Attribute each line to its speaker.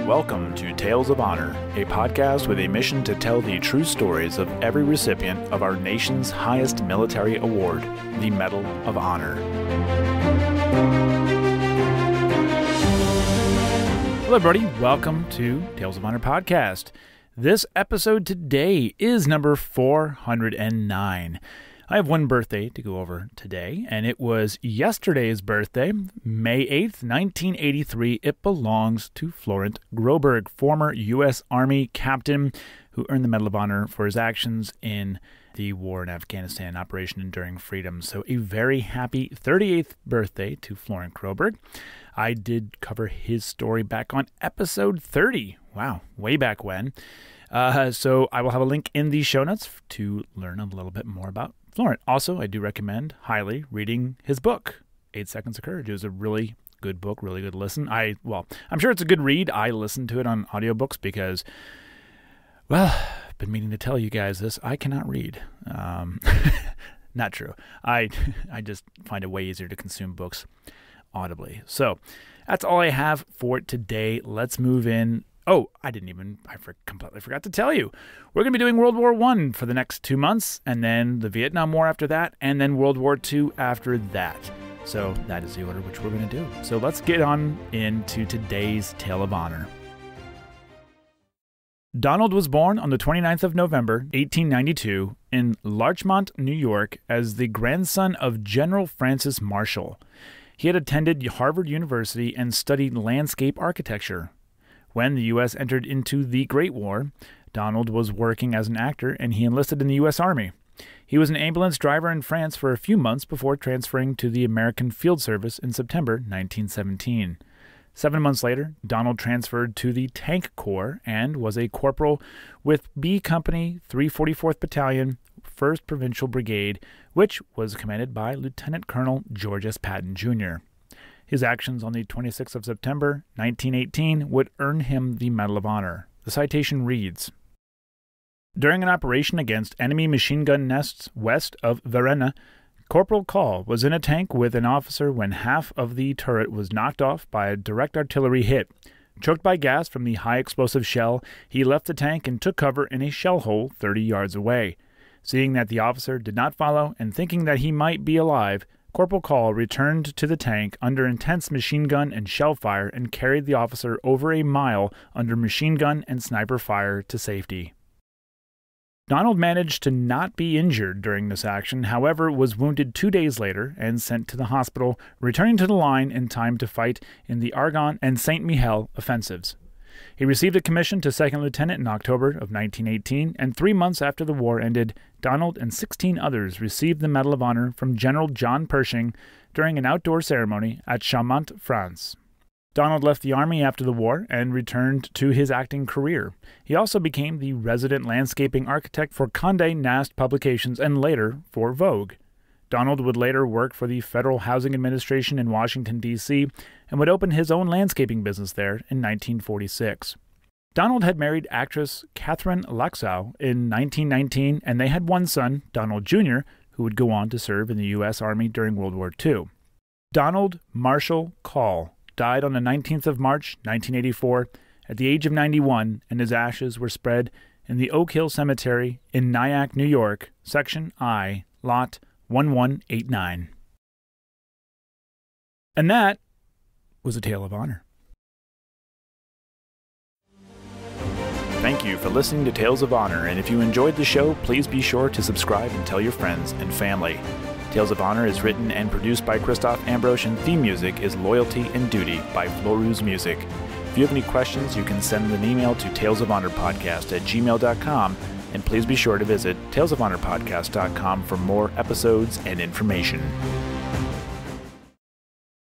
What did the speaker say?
Speaker 1: Welcome to Tales of Honor, a podcast with a mission to tell the true stories of every recipient of our nation's highest military award, the Medal of Honor. Hello everybody, welcome to Tales of Honor podcast. This episode today is number 409. I have one birthday to go over today, and it was yesterday's birthday, May 8th, 1983. It belongs to Florent Groberg, former U.S. Army captain who earned the Medal of Honor for his actions in the war in Afghanistan, Operation Enduring Freedom. So a very happy 38th birthday to Florent Groberg. I did cover his story back on episode 30. Wow, way back when. So I will have a link in the show notes to learn a little bit more about Florent. Also, I do recommend highly reading his book, 8 Seconds of Courage. It was a really good book, really good listen. I'm sure it's a good read. I listened to it on audiobooks because, well, I've been meaning to tell you guys this. I cannot read. Not true. I just find it way easier to consume books audibly. So that's all I have for today. Let's move in. Oh, I completely forgot to tell you. We're going to be doing World War I for the next 2 months, and then the Vietnam War after that, and then World War II after that. So that is the order which we're going to do. So let's get on into today's Tale of Honor. Donald was born on the 29th of November, 1892, in Larchmont, New York, as the grandson of General Francis Marshall. He had attended Harvard University and studied landscape architecture. When the U.S. entered into the Great War, Donald was working as an actor and he enlisted in the U.S. Army. He was an ambulance driver in France for a few months before transferring to the American Field Service in September 1917. 7 months later, Donald transferred to the Tank Corps and was a corporal with B Company, 344th Battalion, 1st Provincial Brigade, which was commanded by Lieutenant Colonel George S. Patton, Jr. His actions on the 26th of September, 1918, would earn him the Medal of Honor. The citation reads, "During an operation against enemy machine gun nests west of Varennes, Corporal Call was in a tank with an officer when half of the turret was knocked off by a direct artillery hit. Choked by gas from the high-explosive shell, he left the tank and took cover in a shell hole 30 yards away. Seeing that the officer did not follow and thinking that he might be alive, Corporal Call returned to the tank under intense machine gun and shell fire and carried the officer over a mile under machine gun and sniper fire to safety." Donald managed to not be injured during this action, however, was wounded 2 days later and sent to the hospital, returning to the line in time to fight in the Argonne and Saint-Mihiel offensives. He received a commission to second lieutenant in October of 1918, and 3 months after the war ended, Donald and 16 others received the Medal of Honor from General John Pershing during an outdoor ceremony at Chaumont, France. Donald left the Army after the war and returned to his acting career. He also became the resident landscaping architect for Condé Nast Publications and later for Vogue. Donald would later work for the Federal Housing Administration in Washington, D.C., and would open his own landscaping business there in 1946. Donald had married actress Catherine Laxow in 1919, and they had one son, Donald Jr., who would go on to serve in the U.S. Army during World War II. Donald Marshall Call died on the 19th of March, 1984, at the age of 91, and his ashes were spread in the Oak Hill Cemetery in Nyack, New York, Section I, Lot 1189. And that was a Tale of Honor. Thank you for listening to Tales of Honor, and if you enjoyed the show, please be sure to subscribe and tell your friends and family. Tales of Honor is written and produced by Christoph Ambrosch, and theme music is Loyalty and Duty by Floruz Music. If you have any questions, you can send an email to talesofhonorpodcast@gmail.com, and please be sure to visit talesofhonorpodcast.com for more episodes and information.